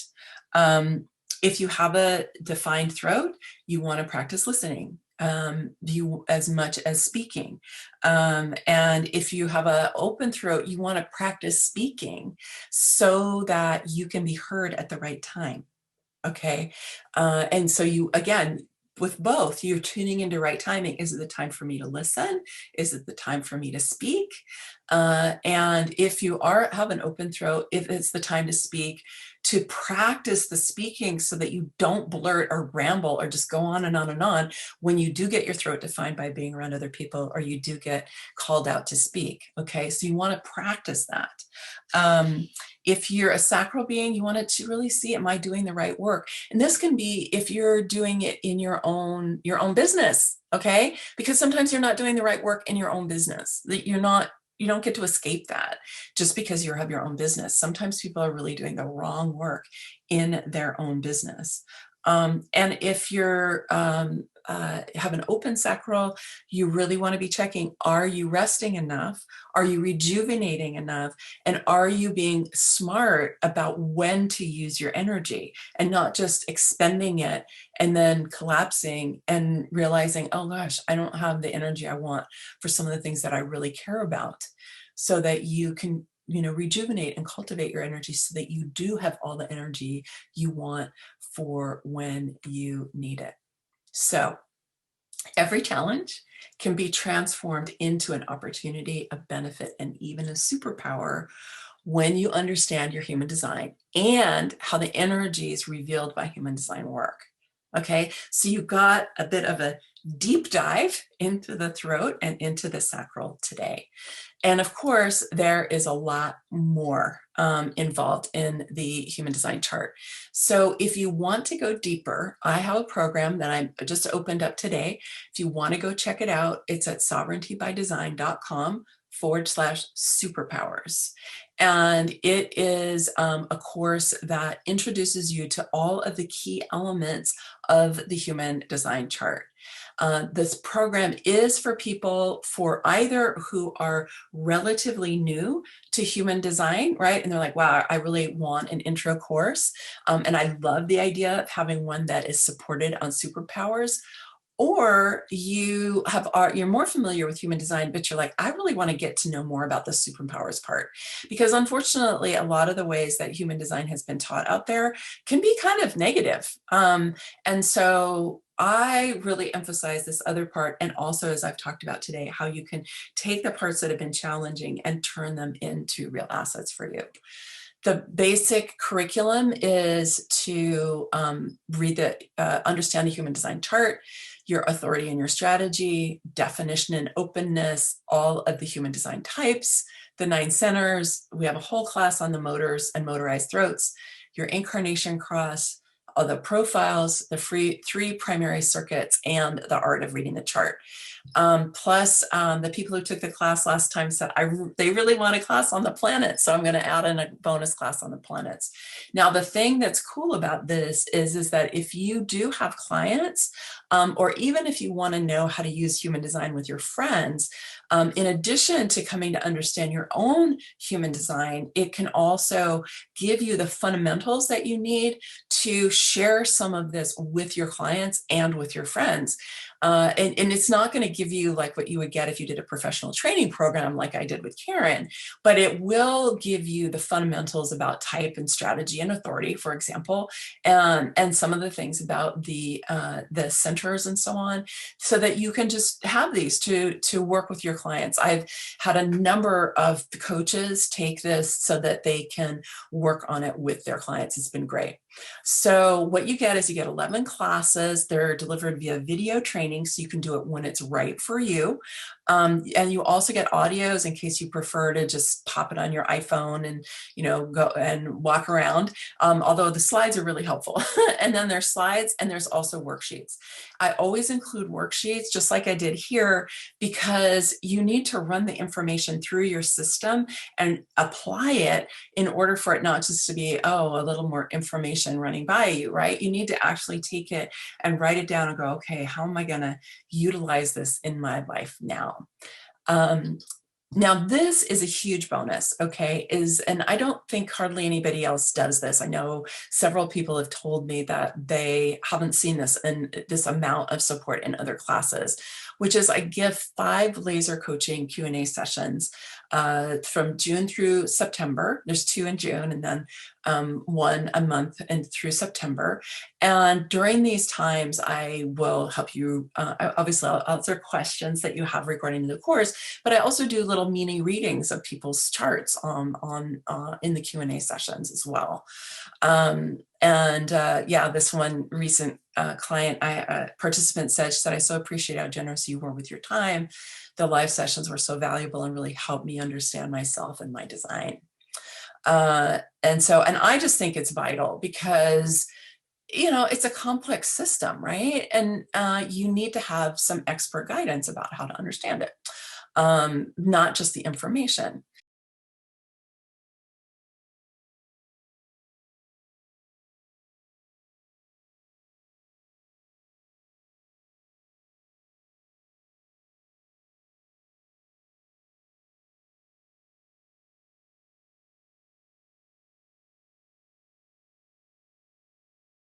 If you have a defined throat, you want to practice listening. you as much as speaking. And if you have an open throat, you want to practice speaking so that you can be heard at the right time. Okay. And so you, again, with both, you're tuning into right timing. Is it the time for me to listen? Is it the time for me to speak? And if you have an open throat, if it's the time to speak, to practice the speaking so that you don't blurt or ramble or just go on and on and on when you do get your throat defined by being around other people, or you do get called out to speak. Okay, so you want to practice that. If you're a sacral being, you want to really see, am I doing the right work? And this can be if you're doing it in your own business, okay? Because sometimes you're not doing the right work in your own business. That you don't get to escape that just because you have your own business. Sometimes people are really doing the wrong work in their own business. And if you're have an open sacral, you really want to be checking, are you resting enough? Are you rejuvenating enough? And are you being smart about when to use your energy and not just expending it and then collapsing and realizing, oh gosh, I don't have the energy I want for some of the things that I really care about, so that you can rejuvenate and cultivate your energy so that you do have all the energy you want for when you need it. So every challenge can be transformed into an opportunity, a benefit, and even a superpower when you understand your human design and how the energies revealed by human design work. Okay, so you got a bit of a deep dive into the throat and into the sacral today. And of course, there is a lot more involved in the human design chart. So if you want to go deeper, I have a program that I just opened up today. If you want to go check it out, it's at sovereigntybydesign.com/superpowers. And it is a course that introduces you to all of the key elements of the human design chart. This program is for people for either who are relatively new to human design, right? And they're like, wow, I really want an intro course. And I love the idea of having one that is supported on Superpowers. Or you're more familiar with human design, but you're like, I really want to get to know more about the superpowers part. Because unfortunately, a lot of the ways that human design has been taught out there can be kind of negative. And so I really emphasize this other part. And also, as I've talked about today, how you can take the parts that have been challenging and turn them into real assets for you. The basic curriculum is to understand the human design chart, your authority and your strategy, definition and openness, all of the human design types, the 9 centers. We have a whole class on the motors and motorized throats, your incarnation cross, all the profiles, the 3 primary circuits, and the art of reading the chart. Plus, the people who took the class last time said they really want a class on the planets, so I'm going to add in a bonus class on the planets. Now, the thing that's cool about this is that if you do have clients, or even if you want to know how to use human design with your friends, in addition to coming to understand your own human design, it can also give you the fundamentals that you need to share some of this with your clients and with your friends. And it's not going to give you like what you would get if you did a professional training program like I did with Karen, but it will give you the fundamentals about type and strategy and authority, for example, and some of the things about the centers and so on, so that you can just have these to work with your clients. I've had a number of coaches take this so that they can work on it with their clients. It's been great. So what you get is you get 11 classes. They're delivered via video training, so you can do it when it's right for you. And you also get audios in case you prefer to just pop it on your iPhone and, go and walk around. Although the slides are really helpful. And then there's slides and there's also worksheets. I always include worksheets, just like I did here, because you need to run the information through your system and apply it in order for it not just to be, a little more information running by you, right? You need to actually take it and write it down and go, okay, how am I going to utilize this in my life now? Now, this is a huge bonus, okay, and I don't think hardly anybody else does this. I know several people have told me that they haven't seen this and this amount of support in other classes, which is I give 5 laser coaching Q&A sessions from June through September. There's 2 in June and then 1 a month and through September. And during these times, I will help you, obviously I'll answer questions that you have regarding the course, but I also do little mini readings of people's charts in the Q&A sessions as well. Yeah, this one recent client, participant said, she said, I so appreciate how generous you were with your time. The live sessions were so valuable and really helped me understand myself and my design. And I just think it's vital because it's a complex system, right? And you need to have some expert guidance about how to understand it, not just the information.